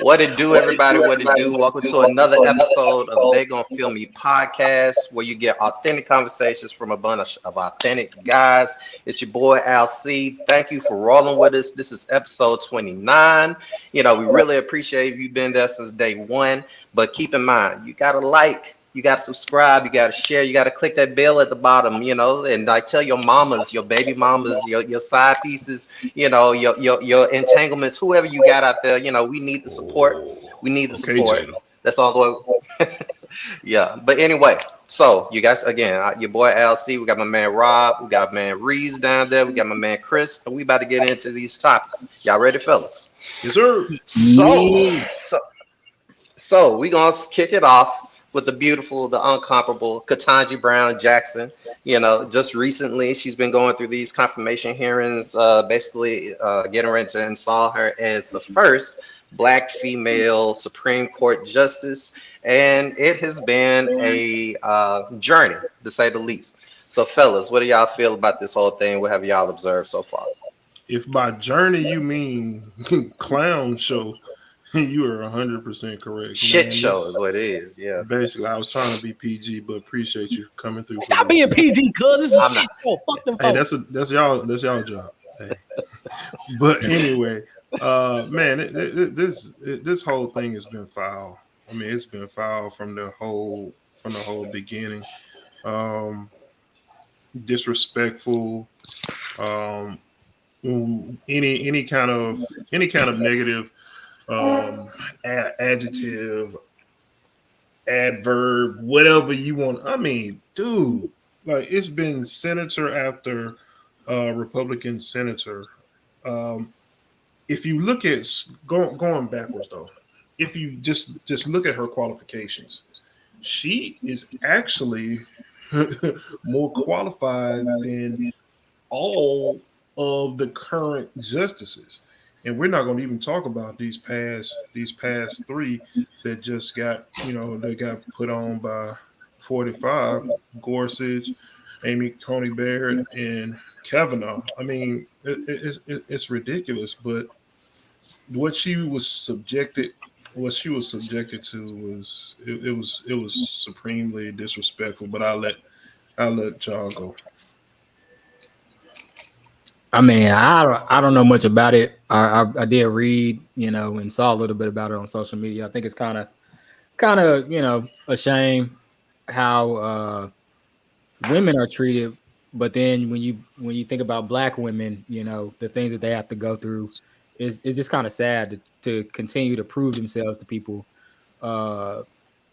What it do, everybody? What it do? Welcome to another episode of They Gonna Feel Me podcast, where you get authentic conversations from a bunch of authentic guys. It's your boy Al C. Thank you for rolling with us. This is episode 29. We really appreciate you been there since day one. But keep in mind, you gotta like. You got to subscribe, you got to share, you got to click that bell at the bottom, and I tell your mamas, your baby mamas, your side pieces, your entanglements, whoever you got out there, we need the support. We need the Okay, support. Jada. That's all the way. Yeah. But anyway, so you guys, again, your boy LC, we got my man Rob, we got my man Reese down there, we got my man Chris, and we about to get into these topics. Y'all ready, fellas? Yes, sir. So, so, so we gonna kick it off with the beautiful, the incomparable Ketanji Brown Jackson. Just recently she's been going through these confirmation hearings, basically getting ready to install her as the first Black female Supreme Court justice, and it has been a journey to say the least. So, fellas, what do y'all feel about this whole thing? What have y'all observed so far? If by journey you mean clown show, you are 100% correct. Shit Man, show is what it is. Yeah. basically, I was trying to be PG, but appreciate you coming through. Stop being PG, cuz this is I'm shit show. Fuck them Hey, folks. that's y'all job. Hey. But anyway, man, this whole thing has been foul. I mean, it's been foul from the whole beginning. Um, Disrespectful. Um, any kind of negative adjective, adverb, whatever you want. I mean, dude, like it's been senator after Republican senator. If you look at going backwards though, if you just look at her qualifications, she is actually more qualified than all of the current justices. And we're not going to even talk about these past three that just got they got put on by 45: Gorsuch, Amy Coney Barrett, and Kavanaugh. I mean, it's ridiculous. But what she was subjected to was it was supremely disrespectful. But I'll let y'all go. I mean, I don't know much about it. I did read, and saw a little bit about it on social media. I think it's kind of a shame how women are treated. But then when you think about Black women, the things that they have to go through is just kind of sad to continue to prove themselves to people. Uh,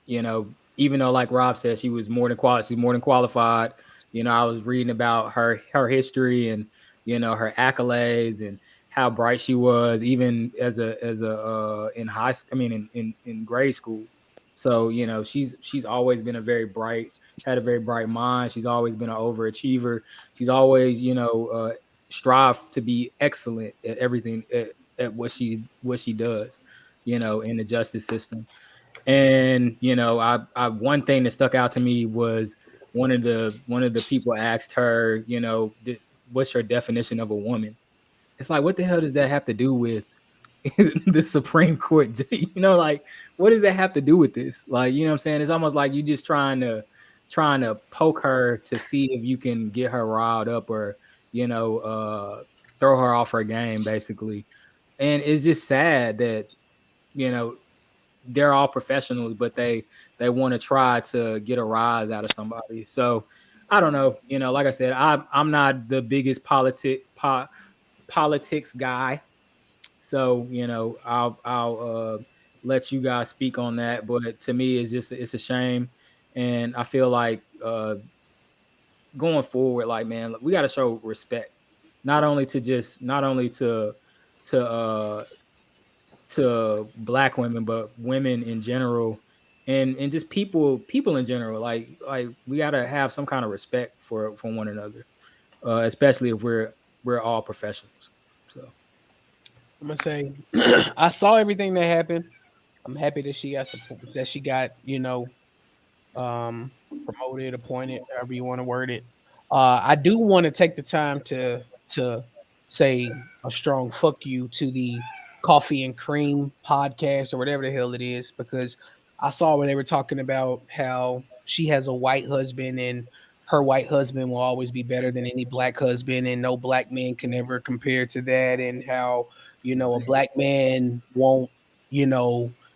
Even though, like Rob said, she was more than qualified. She's more than qualified. I was reading about her history and her accolades and how bright she was, even as a in high. I mean, in grade school. So she's always been had a very bright mind. She's always been an overachiever. She's always strive to be excellent at everything at what she does. In the justice system. And I one thing that stuck out to me was one of the people asked her, what's your definition of a woman? It's like, what the hell does that have to do with the Supreme Court? Like, what does that have to do with this? Like, you know what I'm saying? It's almost like you just trying to poke her to see if you can get her riled up or throw her off her game, basically. And it's just sad that you know they're all professionals, but they want to try to get a rise out of somebody. So I don't know. Like I said, I'm not the biggest politics guy. So I'll let you guys speak on that. But to me, it's a shame, and I feel like going forward, like, man, we got to show respect, not only to Black women, but women in general, and just people in general. Like we gotta have some kind of respect for one another, especially if we're all professionals. So I'm gonna say I saw everything that happened. I'm happy that she got support, that she got promoted, appointed, however you want to word it. I do want to take the time to say a strong fuck you to the Coffee and Cream podcast or whatever the hell it is, because I saw where they were talking about how she has a white husband and her white husband will always be better than any black husband and no black man can ever compare to that, and how, a black man won't,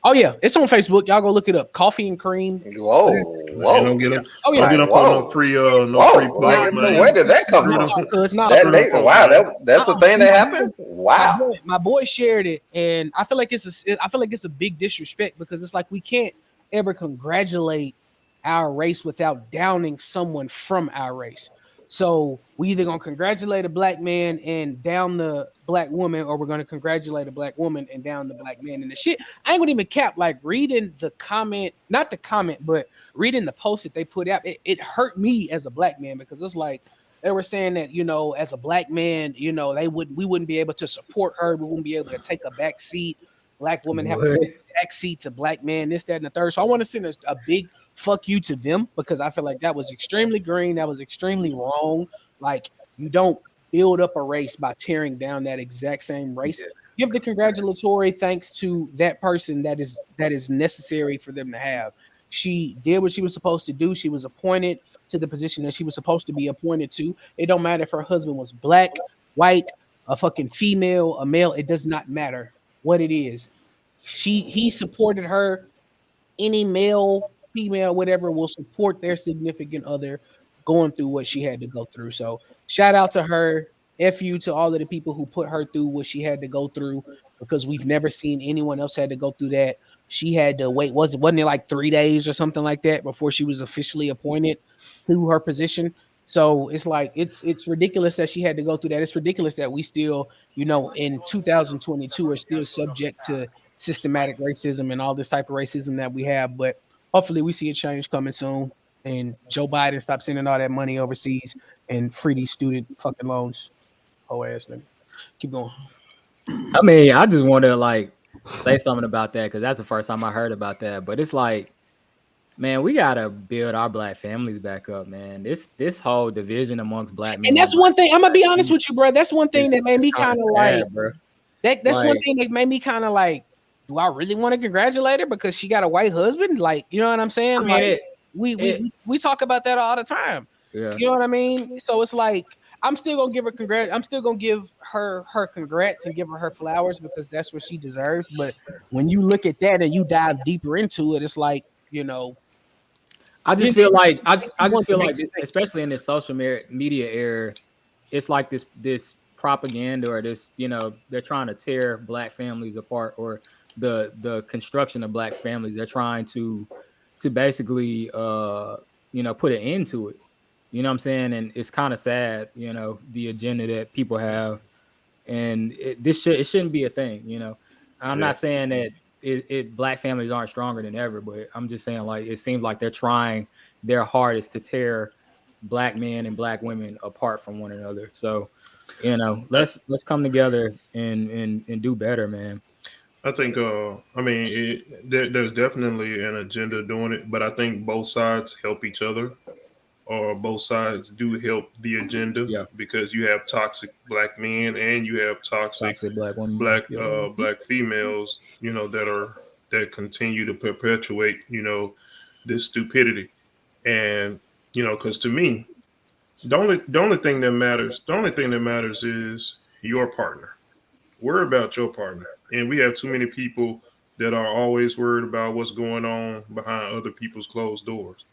oh yeah, it's on Facebook. Y'all go look it up. Coffee and Cream. Whoa, Man, whoa. Oh don't yeah. get them for no Whoa. free Whoa, plug, like, man. where did that come Screw from? them, It's not That they, folk, wow, man. that's a thing that happened. Wow. my boy shared it, and I feel like it's a big disrespect, because it's like we can't ever congratulate our race without downing someone from our race. So we either gonna congratulate a black man and down the black woman, or we're gonna congratulate a black woman and down the black man. And the shit, I ain't gonna even cap. Like reading the comment, not the comment, but reading the post that they put out, it hurt me as a black man, because it's like they were saying that, as a black man, we wouldn't be able to support her. We wouldn't be able to take a back seat. Black women have to What? take a back seat to black men, this, that, and the third. So I want to send a big fuck you to them, because I feel like that was extremely green. That was extremely wrong. Like, you don't build up a race by tearing down that exact same race. Give the congratulatory thanks to that person that is necessary for them to have. She did what she was supposed to do. She was appointed to the position that she was supposed to be appointed to. It don't matter if her husband was black, white, a fucking female, a male. It does not matter what it is. He supported her. Any male, female, whatever, will support their significant other going through what she had to go through. So shout out to her. F you to all of the people who put her through what she had to go through, because we've never seen anyone else had to go through that. She had to wait, wasn't it like 3 days or something like that before she was officially appointed to her position? So it's like it's ridiculous that she had to go through that. It's ridiculous that we still, in 2022 are still subject to systematic racism and all this type of racism that we have. But hopefully we see a change coming soon, and Joe Biden stop sending all that money overseas and free these student fucking loans. Whole ass nigga. Keep going. I mean, I just want to like say something about that because that's the first time I heard about that. But it's like, man, we gotta build our black families back up, man. This whole division amongst black men, And that's one thing. I'm gonna be honest with you, bro. That's one thing that made me kind of like bro. that's one Like, thing that made me kind of like, do I really want to congratulate her because she got a white husband? Like, you know what I'm saying? I mean, Like, we talk about that all the time. yeah. You know what I mean? So it's like I'm still gonna give her congrats. I'm still gonna give her congrats and give her flowers, because that's what she deserves. But when you look at that and you dive deeper into it, it's like, I just it feel like makes I you just want to feel make like this, mistakes. especially in this social media era, it's like this propaganda or this, they're trying to tear black families apart, or the construction of black families. They're trying to basically put an end to it. You know what I'm saying? And it's kind of sad, the agenda that people have, and it shouldn't be a thing. I'm Yeah. not saying that black families aren't stronger than ever, but I'm just saying, like, it seems like they're trying their hardest to tear black men and black women apart from one another. So, let's come together and do better, man. I think, I mean, there's definitely an agenda doing it, but I think both sides help each other, or both sides do help the agenda, Yeah, because you have toxic black men and you have toxic toxic black women. Yeah, black females, that continue to perpetuate, this stupidity. And, because to me, the only thing that matters is your partner. Worry about your partner. And we have too many people that are always worried about what's going on behind other people's closed doors.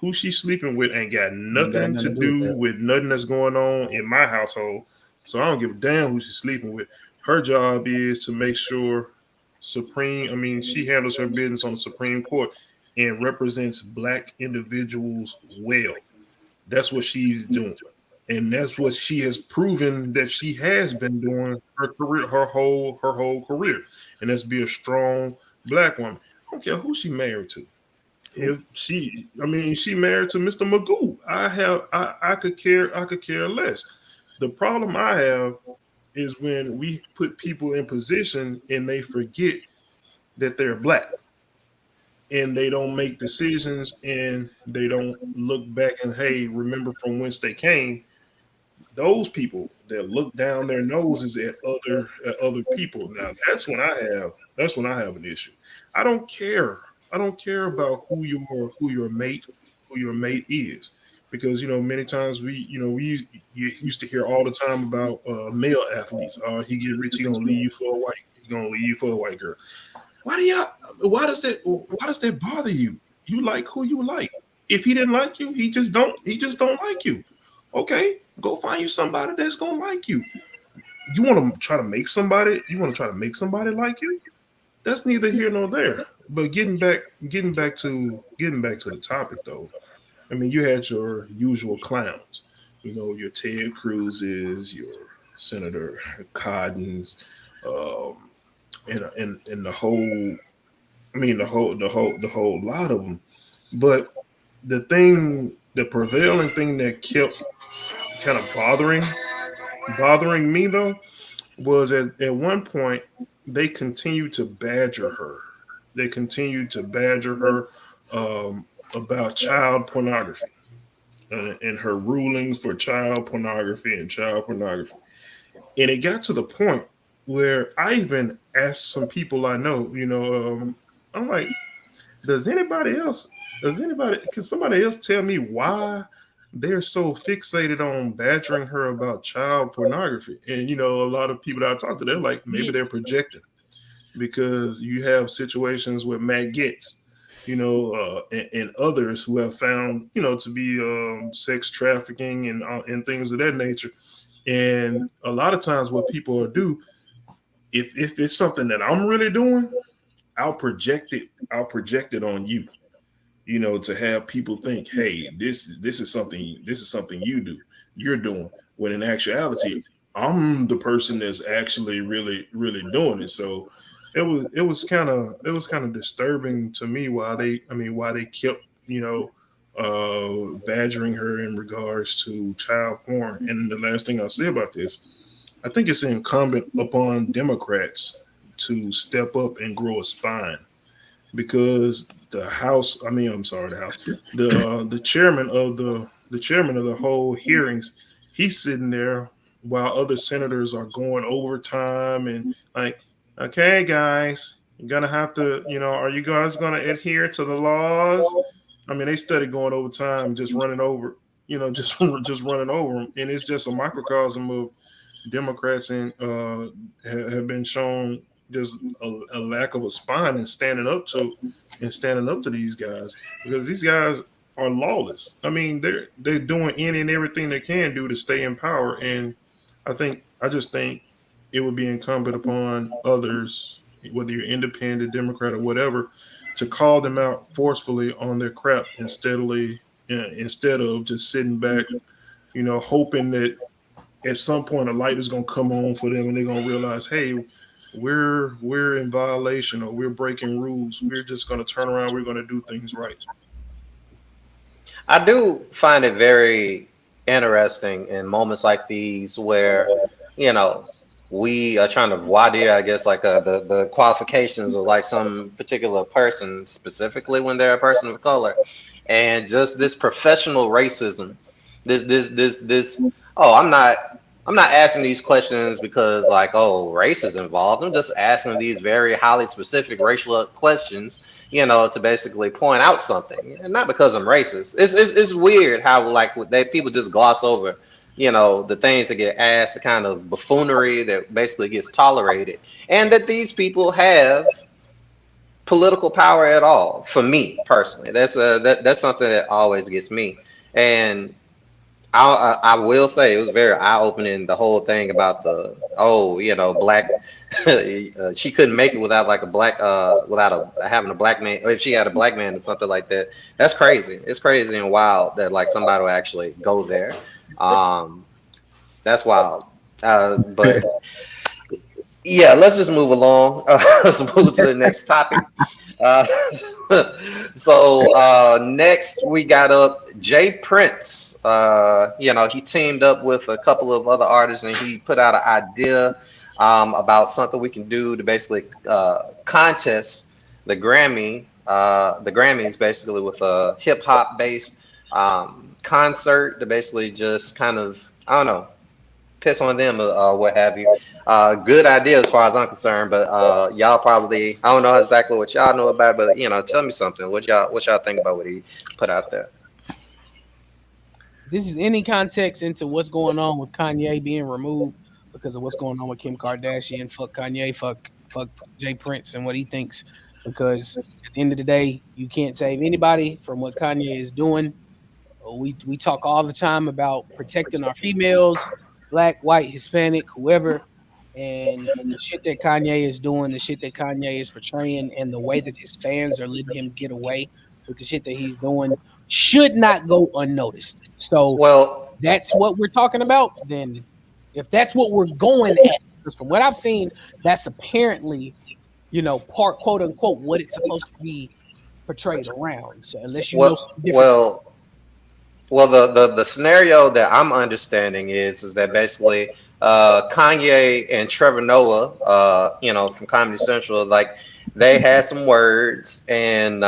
Who she's sleeping with ain't got ain't got nothing to nothing to do with do that. with nothing that's going on in my household. So I don't give a damn who she's sleeping with. Her job is to make sure she handles her business on the Supreme Court and represents black individuals well. That's what she's doing. And that's what she has proven that she has been doing her career, her whole career. And that's be a strong black woman. I don't care who she married to. If she married to Mr. Magoo. I could care less. The problem I have is when we put people in position and they forget that they're black, and they don't make decisions, and they don't look back and, hey, remember from whence they came. those people that look down their noses at other people. Now that's when I have an issue. I don't care. I don't care about who your mate is, because many times you used to hear all the time about male athletes. He get rich, he gonna leave you for a white girl. Why does that bother you? You like who you like. If he didn't like you, he just don't like you. Okay, go find you somebody that's gonna like you. You want to try to make somebody like you? That's neither here nor there. But getting back to the topic though. I mean, you had your usual clowns. Your Ted Cruz's, your Senator Cottons, and the whole. I mean, the whole lot of them. But the prevailing thing that kept kind of bothering me though, was at one point they continued to badger her. They continued to badger her about child pornography, and her rulings for child pornography and child pornography. And it got to the point where I even asked some people I know, I'm like, can somebody else tell me why they're so fixated on badgering her about child pornography? And a lot of people that I talk to, they're like, maybe they're projecting, because you have situations with Matt Getz, and others who have found, to be sex trafficking and things of that nature. And a lot of times, what people will do, if it's something that I'm really doing, I'll project it. I'll project it on you, to have people think, hey, this is something you're doing. When in actuality, I'm the person that's actually really doing it. So it was kind of disturbing to me why they kept badgering her in regards to child porn. And the last thing I'll say about this, I think it's incumbent upon Democrats to step up and grow a spine, because the chairman of the whole hearings, he's sitting there while other senators are going overtime, and like, okay, guys, you're gonna have to, are you guys gonna adhere to the laws? I mean, they started going overtime, just running over, just running over them, and it's just a microcosm of Democrats, and have been shown just a lack of a spine and standing up to these guys, because these guys are lawless. I mean, they're doing any and everything they can do to stay in power, and I just think it would be incumbent upon others, whether you're independent, Democrat, or whatever, to call them out forcefully on their crap, instead of just sitting back, hoping that at some point a light is going to come on for them, and they're going to realize, hey, we're in violation, or we're breaking rules. We're just going to turn around. We're going to do things right. I do find it very interesting in moments like these where, you know, we are trying to voir dire, I guess, like the qualifications of like some particular person, specifically when they're a person of color, and just this professional racism. This. Oh, I'm not asking these questions because like, oh, race is involved. I'm just asking these very highly specific racial questions, to basically point out something, and not because I'm racist. It's weird how like they people just gloss over, the things that get asked, the kind of buffoonery that basically gets tolerated, and that these people have political power at all. For me personally, that's something that always gets me. And I will say it was very eye opening, the whole thing about black. She couldn't make it without like a black without having a black man, or if she had a black man or something like that. That's crazy. It's crazy and wild that like somebody will actually go there. Um, that's wild. But yeah, let's just move along. Let's move to the next topic. Uh, so next we got up Jay Prince. He teamed up with a couple of other artists, and he put out an idea about something we can do to basically contest the Grammys, basically with a hip hop based concert to basically just kind of, I don't know, piss on them or what have you. Good idea as far as I'm concerned, but y'all probably, I don't know exactly what y'all know about, but tell me something. What y'all think about what he put out there? This is any context into what's going on with Kanye being removed because of what's going on with Kim Kardashian. Fuck Kanye, fuck Jay Prince and what he thinks. Because at the end of the day, you can't save anybody from what Kanye is doing. We talk all the time about protecting our females, black, white, Hispanic, whoever, and the shit that Kanye is doing, the shit that Kanye is portraying, and the way that his fans are letting him get away with the shit that he's doing should not go unnoticed. So Well, that's what we're talking about. Then, if that's what we're going at, because from what I've seen, that's apparently, part quote unquote what it's supposed to be portrayed around. So unless you know well, something different. well, Well, the scenario that I'm understanding is that basically Kanye and Trevor Noah, from Comedy Central, like they had some words, and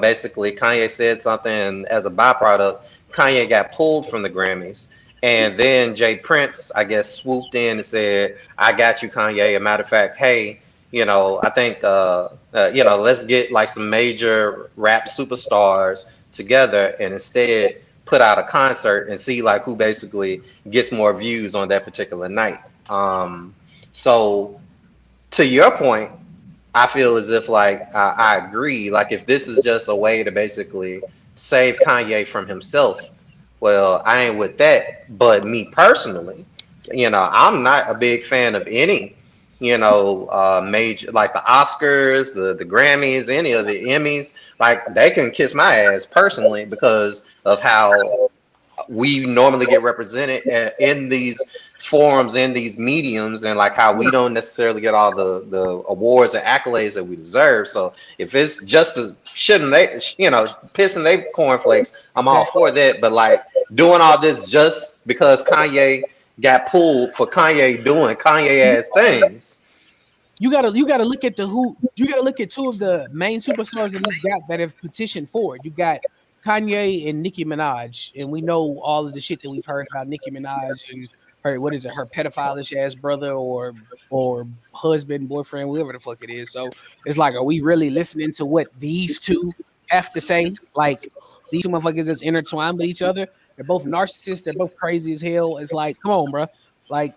basically Kanye said something, and as a byproduct, Kanye got pulled from the Grammys, and then Jay Prince, I guess, swooped in and said, "I got you, Kanye. A matter of fact, hey." I think, let's get like some major rap superstars together and instead put out a concert and see like who basically gets more views on that particular night. So to your point, I feel as if like I agree. Like if this is just a way to basically save Kanye from himself, well, I ain't with that. But me personally, I'm not a big fan of any, major like the Oscars, the Grammys, any of the Emmys. Like they can kiss my ass personally because of how we normally get represented in these forums, in these mediums, and like how we don't necessarily get all the awards and accolades that we deserve. So if it's just to shouldn't they, pissing they cornflakes, I'm all for that. But like doing all this just because Kanye got pulled for Kanye doing Kanye ass things. You gotta look at you gotta look at two of the main superstars that he's got that have petitioned for it. You got Kanye and Nicki Minaj, and we know all of the shit that we've heard about Nicki Minaj and her pedophile-ish ass brother or husband, boyfriend, whatever the fuck it is. So it's like, are we really listening to what these two have to say? Like these two motherfuckers just intertwined with each other. They're both narcissists. They're both crazy as hell. It's like, come on, bro. Like,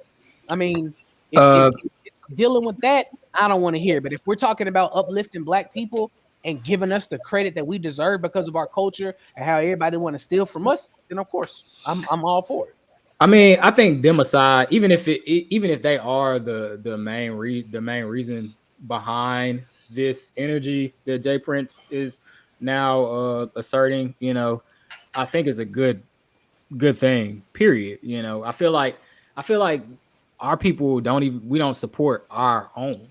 I mean, if it's dealing with that, I don't want to hear. But if we're talking about uplifting black people and giving us the credit that we deserve because of our culture and how everybody want to steal from us, then of course I'm all for it. I mean, I think them aside, even if they are the main reason behind this energy that Jay Prince is now asserting, I think is a good thing. Period. I feel like our people we don't support our own.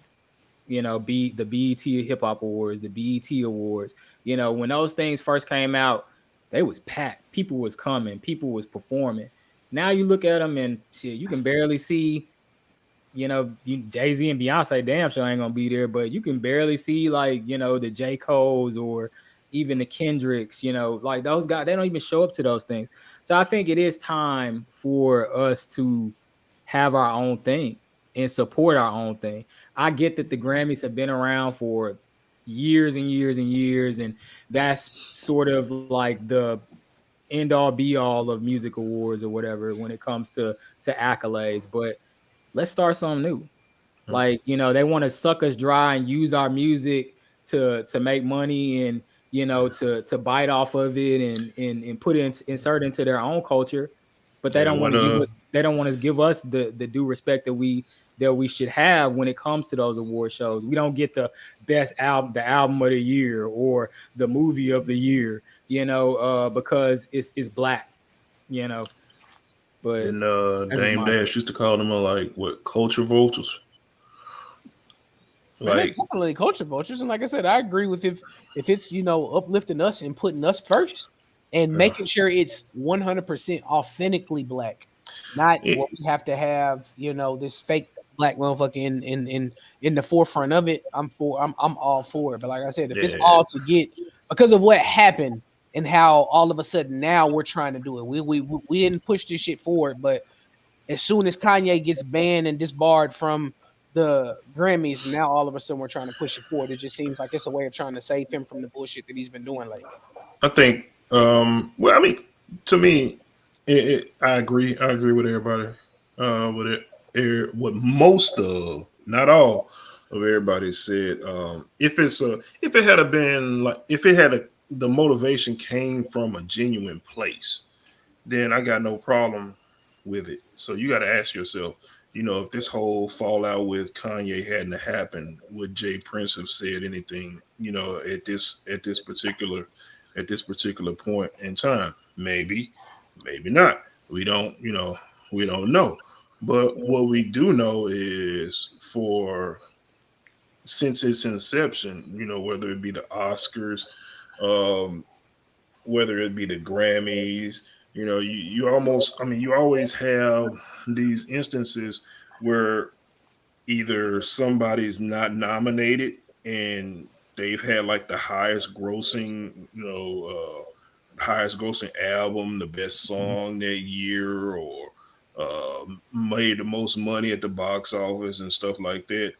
Be the BET Hip Hop Awards, the BET Awards. When those things first came out, they was packed. People was coming. People was performing. Now you look at them and shit, you can barely see. Jay-Z and Beyonce damn sure ain't gonna be there, but you can barely see like the J. Cole's or even the Kendricks. Like those guys, they don't even show up to those things. So I think it is time for us to have our own thing and support our own thing. I get that the Grammys have been around for years and years and years, and that's sort of like the end all be all of music awards or whatever when it comes to accolades. But let's start something new. Like, they want to suck us dry and use our music to make money and to bite off of it and put it insert into their own culture. But they don't want to give us the due respect that we should have when it comes to those award shows. We don't get the best album, the album of the year, or the movie of the year, because it's black, But And Dame Dash used to call them like what, culture vultures. Like definitely culture vultures, and like I said, I agree with if it's uplifting us and putting us first and making sure it's 100% authentically black, not what we have to have this fake black motherfucker in the forefront of it. I'm all for it. But like I said, if it's all to get because of what happened and how all of a sudden now we're trying to do it, we didn't push this shit forward, but as soon as Kanye gets banned and disbarred from the Grammys, now all of a sudden we're trying to push it forward. It just seems like it's a way of trying to save him from the bullshit that he's been doing lately. I think. Well, I mean, to me, I agree. I agree with everybody. With it, what most of, not all of everybody said. If it had been like, if it had the motivation came from a genuine place, then I got no problem with it. So you got to ask yourself, if this whole fallout with Kanye hadn't happened, would Jay Prince have said anything, at this particular point in time? Maybe, maybe not. We don't know. But what we do know is since its inception, whether it be the Oscars, um, whether it be the Grammys, you almost, I mean, you always have these instances where either somebody's not nominated and they've had like the highest grossing album, the best song that year, or made the most money at the box office and stuff like that.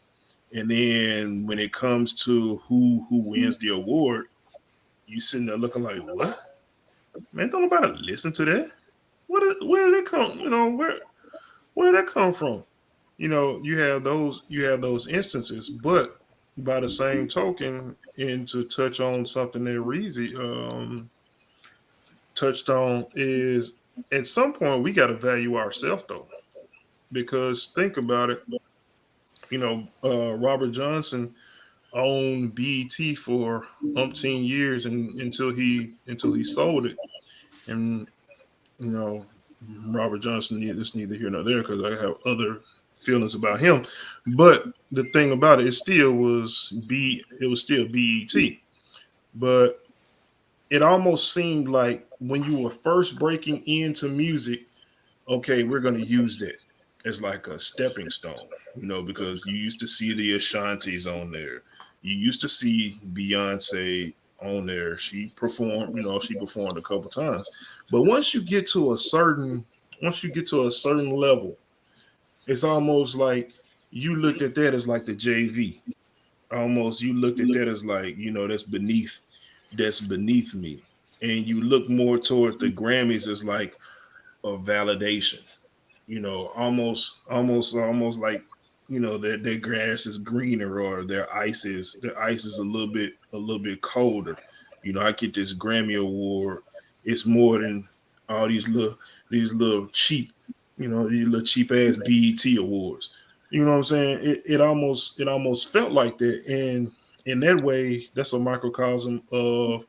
And then when it comes to who wins the award, you sitting there looking like, what? Man, don't nobody listen to that. Where did it come? Where did that come from? You have those instances, but by the same token, and to touch on something that Reezy touched on, is at some point we got to value ourselves though, because think about it. Robert Johnson owned BET for umpteen years, and until he sold it, and you know, Robert Johnson is neither here nor there because I have other feelings about him. But the thing about it, it was still BET. But it almost seemed like when you were first breaking into music, okay, we're gonna use that as like a stepping stone, because you used to see the Ashantis on there. You used to see Beyonce on there. She performed a couple times. But once you get to a certain level, it's almost like you looked at that as like the JV. Almost you looked at that as like, that's beneath me. And you look more toward the Grammys as like a validation, almost like, their grass is greener, or their ice is a little bit colder. I get this Grammy award. It's more than all these little cheap, these little cheap ass BET awards. You know what I'm saying? It almost felt like that. And in that way, that's a microcosm of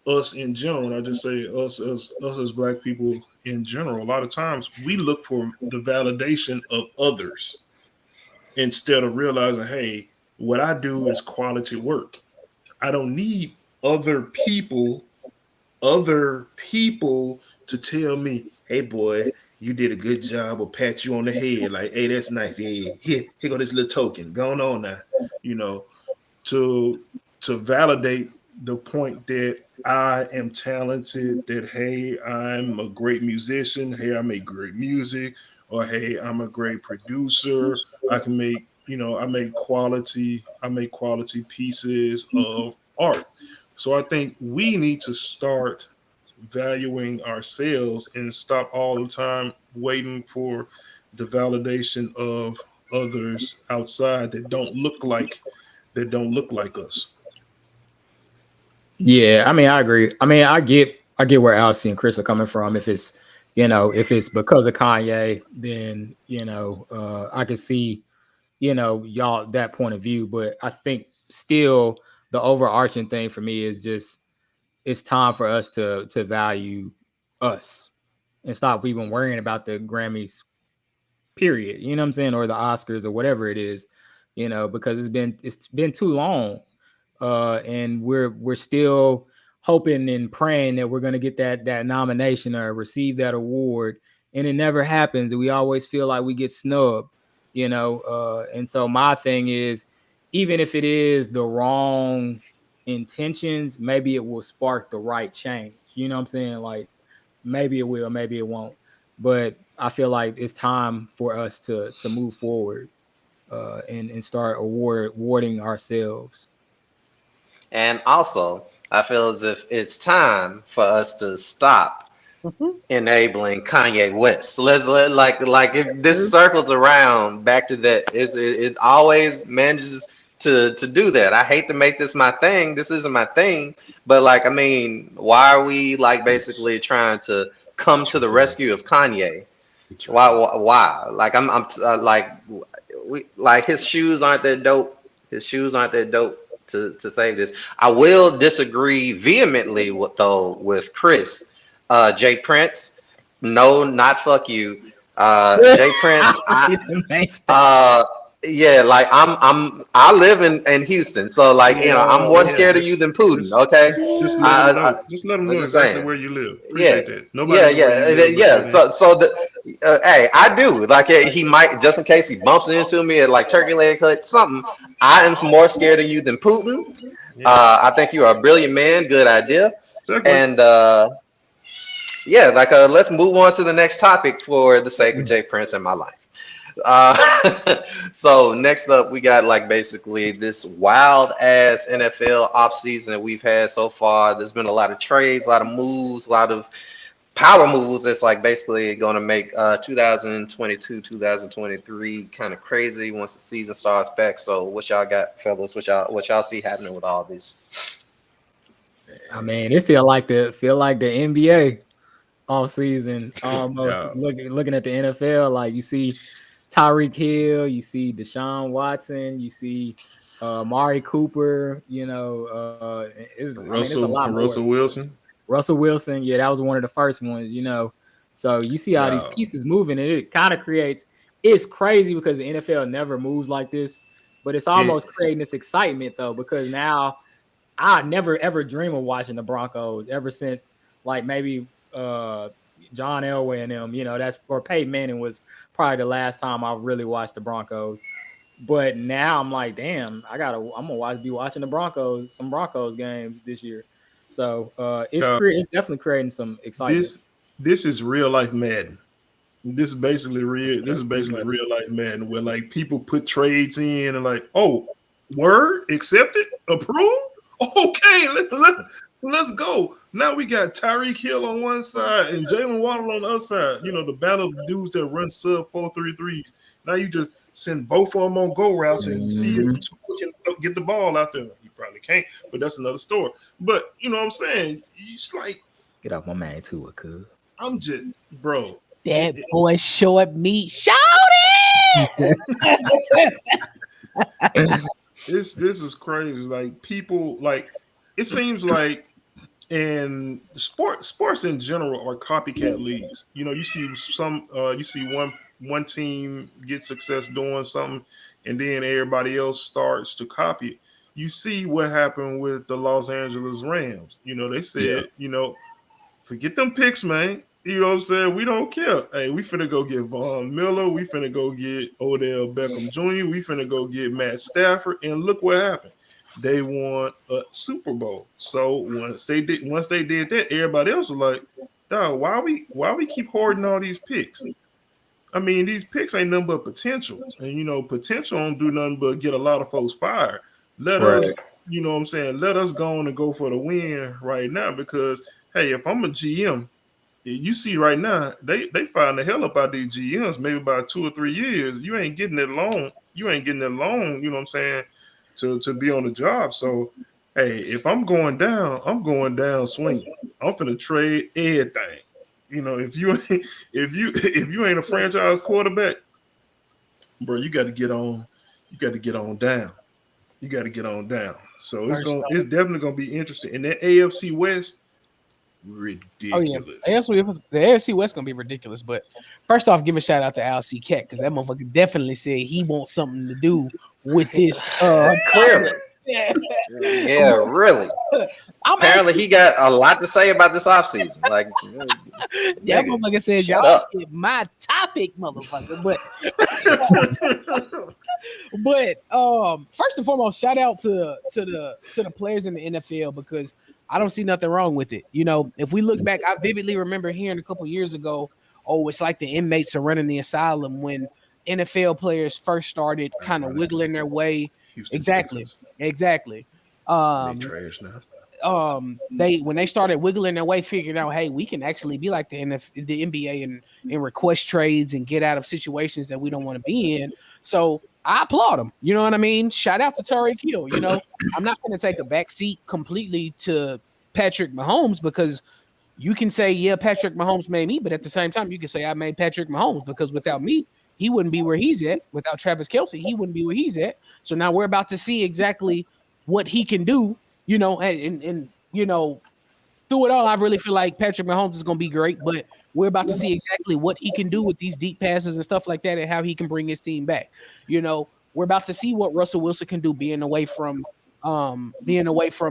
us in general. And I just say us as black people in general. A lot of times we look for the validation of others instead of realizing, hey, what I do is quality work. I don't need other people, other people to tell me, hey boy, you did a good job, or pat you on the head, like, hey, that's nice. Yeah, here go this little token. Going on now, you know, to validate the point that I am talented, that hey, I'm a great musician, hey, I make great music, or hey, I'm a great producer. I can make, I make quality pieces of art. So I think we need to start valuing ourselves and stop all the time waiting for the validation of others outside that don't look like us. Yeah, I mean, I agree. I mean, I get where Alcy and Chris are coming from. If it's because of Kanye, then I can see y'all that point of view. But I think still the overarching thing for me is just it's time for us to value us and stop even worrying about the Grammys, period. You know what I'm saying, or the Oscars or whatever it is, because it's been too long, and we're still hoping and praying that we're gonna get that nomination or receive that award, and it never happens, and we always feel like we get snubbed, and so my thing is, even if it is the wrong intentions, maybe it will spark the right change. You know what I'm saying? Like maybe it will, maybe it won't. but I feel like it's time for us to move forward and start awarding ourselves. And also, I feel as if it's time for us to stop enabling Kanye West. So like if this circles around back to that, it always manages to do that. I hate to make this my thing. This isn't my thing, but like I mean, why are we like basically trying to come It's to your the thing. rescue of Kanye? It's your Why? thing. Why? Like like we like his shoes aren't that dope. His shoes aren't that dope to save this. I will disagree vehemently with Chris. Jay Prince, no, not fuck you. Jay Prince, uh yeah, like I live in Houston, so like I'm more Yeah, scared of you than Putin. just, Okay, just let them I, know. Just let them I'm know just exactly saying. where you live. Yeah, Appreciate that. Nobody know where you live but you. So the hey, I do like he might just in case he bumps into me at like Turkey Leg Hut something. I am more scared of you than Putin. Yeah. I think you are a brilliant man. Good idea. Segue. And yeah, like let's move on to the next topic for the sake of Jay Prince in my life. So next up, we got like basically this wild ass NFL offseason that we've had so far. There's been a lot of trades, a lot of moves, a lot of power moves. That's like basically going to make 2022, 2023 kind of crazy once the season starts back. So what y'all got, fellas? What y'all see happening with all this? I mean, it feel like the NBA all season almost. Yeah. Looking at the NFL, like you see Tyreek Hill, you see Deshaun Watson, you see Mari Cooper. It's a lot more. Russell Wilson. Russell Wilson, yeah, that was one of the first ones. So you see all these Yeah. pieces moving, and it kind of creates. It's crazy because the NFL never moves like this, but it's It, almost creating this excitement though because now I never ever dream of watching the Broncos ever since like maybe John Elway and them, that's or Peyton Manning was probably the last time I really watched the Broncos. But now I'm like, damn, I'm gonna be watching some Broncos games this year. So uh, it's definitely creating some excitement. this is real life Madden. This is basically real. This Yeah, is pretty basically much. real life Madden, where like people put trades in and like, oh, word, accepted, approved. Okay, let's go. Now we got Tyreek Hill on one side and Jalen Waddle on the other side. The battle of the dudes that run sub 4.33s. Now you just send both of them on go routes and see if Tua can get the ball out there. He probably can't, but that's another story. But you know what I'm saying? It's like Get off my man too, cuz. I'm just, bro. That boy short meat. Shout it! This is crazy. Like people, like it seems like in sports in general are copycat leagues. You see you see one team get success doing something, and then everybody else starts to copy it. You see what happened with the Los Angeles Rams. They said, forget them picks, man. You know what I'm saying? We don't care. Hey, we finna go get Von Miller. We finna go get Odell Beckham Jr. We finna go get Matt Stafford. And look what happened. They won a Super Bowl. So once they did that, everybody else was like, dog, why we keep hoarding all these picks? I mean, these picks ain't nothing but potential. And potential don't do nothing but get a lot of folks fired. Let Right. us, you know what I'm saying, let us go on and go for the win right now because hey, if I'm a GM, you see right now, they find the hell up out these GMs maybe about 2 or 3 years. You ain't getting that long. You ain't getting that long, you know what I'm saying, to be on the job. So, hey, if I'm going down swinging. I'm finna trade everything. If you ain't a franchise quarterback, bro, you got to get on. You got to get on down. You got to get on down. So it's definitely gonna be interesting. And that AFC West, ridiculous. Oh yeah, the AFC West gonna be ridiculous. But first off, give a shout out to Al C. Cat because that motherfucker definitely said he wants something to do with this. Clearly, Yeah, really. Apparently, he got a lot to say about this offseason. Like, that nigga, motherfucker said, shut "Y'all up." get my topic, motherfucker." But first and foremost, shout out to the players in the NFL because I don't see nothing wrong with it. If we look back, I vividly remember hearing a couple years ago oh, it's like the inmates are running the asylum when NFL players first started kind of wiggling their way. Houston, Exactly. Texas. Exactly. They trash now. They when they started wiggling their way, figured out, hey, we can actually be like the NBA and request trades and get out of situations that we don't want to be in. So I applaud them. You know what I mean? Shout out to Tyreek Hill. You know, I'm not going to take a back seat completely to Patrick Mahomes because you can say, yeah, Patrick Mahomes made me, but at the same time, you can say I made Patrick Mahomes because without me, he wouldn't be where he's at. Without Travis Kelce, he wouldn't be where he's at. So now we're about to see exactly what he can do, you know, and you know, through it all, I really feel like Patrick Mahomes is going to be great, but we're about to see exactly what he can do with these deep passes and stuff like that and how he can bring his team back. You know, we're about to see what Russell Wilson can do being away from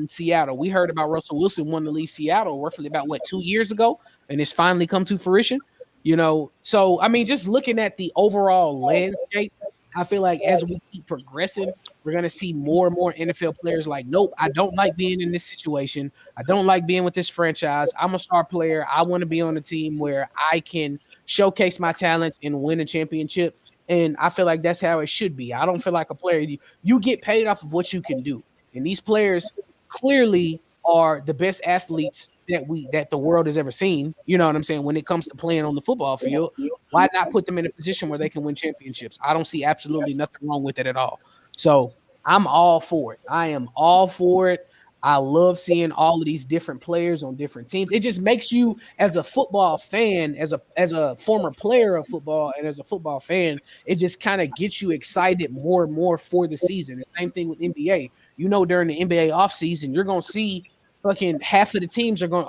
Seattle. We heard about Russell Wilson wanting to leave Seattle roughly about 2 years ago, and it's finally come to fruition. You know, so I mean, just looking at the overall landscape, I feel like as we keep progressing, we're going to see more and more NFL players like, nope, I don't like being in this situation. I don't like being with this franchise. I'm a star player. I want to be on a team where I can showcase my talents and win a championship. And I feel like that's how it should be. I don't feel like a player. You get paid off of what you can do. And these players clearly are the best athletes that the world has ever seen. You know what I'm saying? When it comes to playing on the football field, why not put them in a position where they can win championships? I don't see absolutely nothing wrong with it at all. So I'm all for it. I am all for it. I love seeing all of these different players on different teams. It just makes you, as a football fan, as a former player of football and as a football fan, it just kind of gets you excited more and more for the season. The same thing with NBA. You know, during the NBA offseason, you're going to see fucking half of the teams are going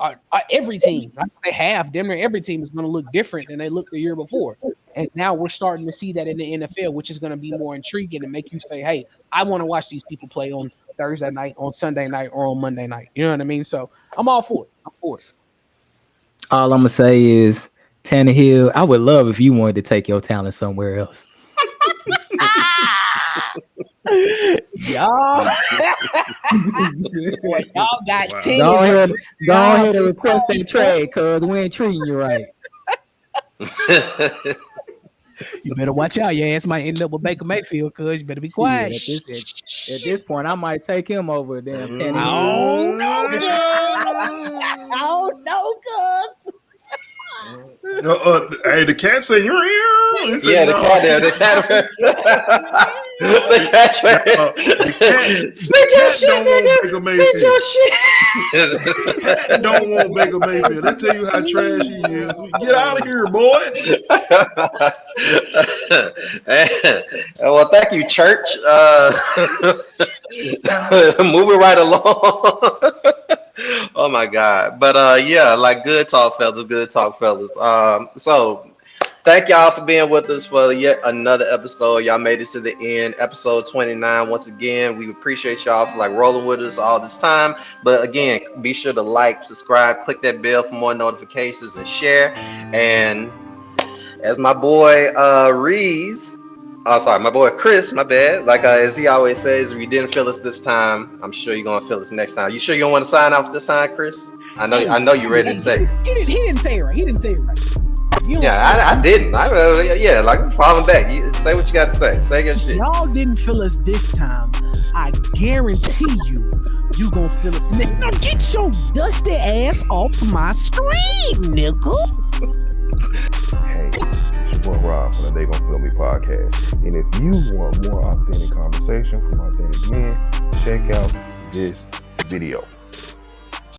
every team, I say half, damn near every team is going to look different than they looked the year before. And now we're starting to see that in the NFL, which is going to be more intriguing and make you say, hey, I want to watch these people play on Thursday night, on Sunday night, or on Monday night. You know what I mean? So I'm all for it. I'm for it. All I'm going to say is, Tannehill, I would love if you wanted to take your talent somewhere else. Y'all got 10. Go ahead and request that trade, cuz we ain't treating you right. You better watch out. Your ass might end up with Baker Mayfield, cuz you better be quiet. At this point, I might take him over damn Tannehill. Oh no, cuz. Hey, the cat say you're here. Yeah, the cat there. The cat. The cat. Spit your shit, nigga. Spit your shit. Don't want Baker Mayfield. They tell you how trash he is. Get out of here, boy. Well, thank you, church. Moving right along. Oh my God. But yeah, like good talk, fellas. So thank y'all for being with us for yet another episode. Y'all made it to the end, episode 29. Once again, we appreciate y'all for like rolling with us all this time. But again, be sure to like, subscribe, click that bell for more notifications, and share. And as my boy my boy Chris, my bad. Like as he always says, if you didn't feel us this time, I'm sure you're gonna feel us next time. You sure you don't want to sign off this time, Chris? I know you're ready to say. He didn't say it right. He didn't say it right. I didn't. Like falling back. You say what you got to say. Say your shit. Y'all didn't feel us this time. I guarantee you gonna feel us next. Now get your dusty ass off my screen, nigga. Hey, it's your boy Rob from the They Gon' Feel Me podcast. And if you want more authentic conversation from authentic men, check out this video.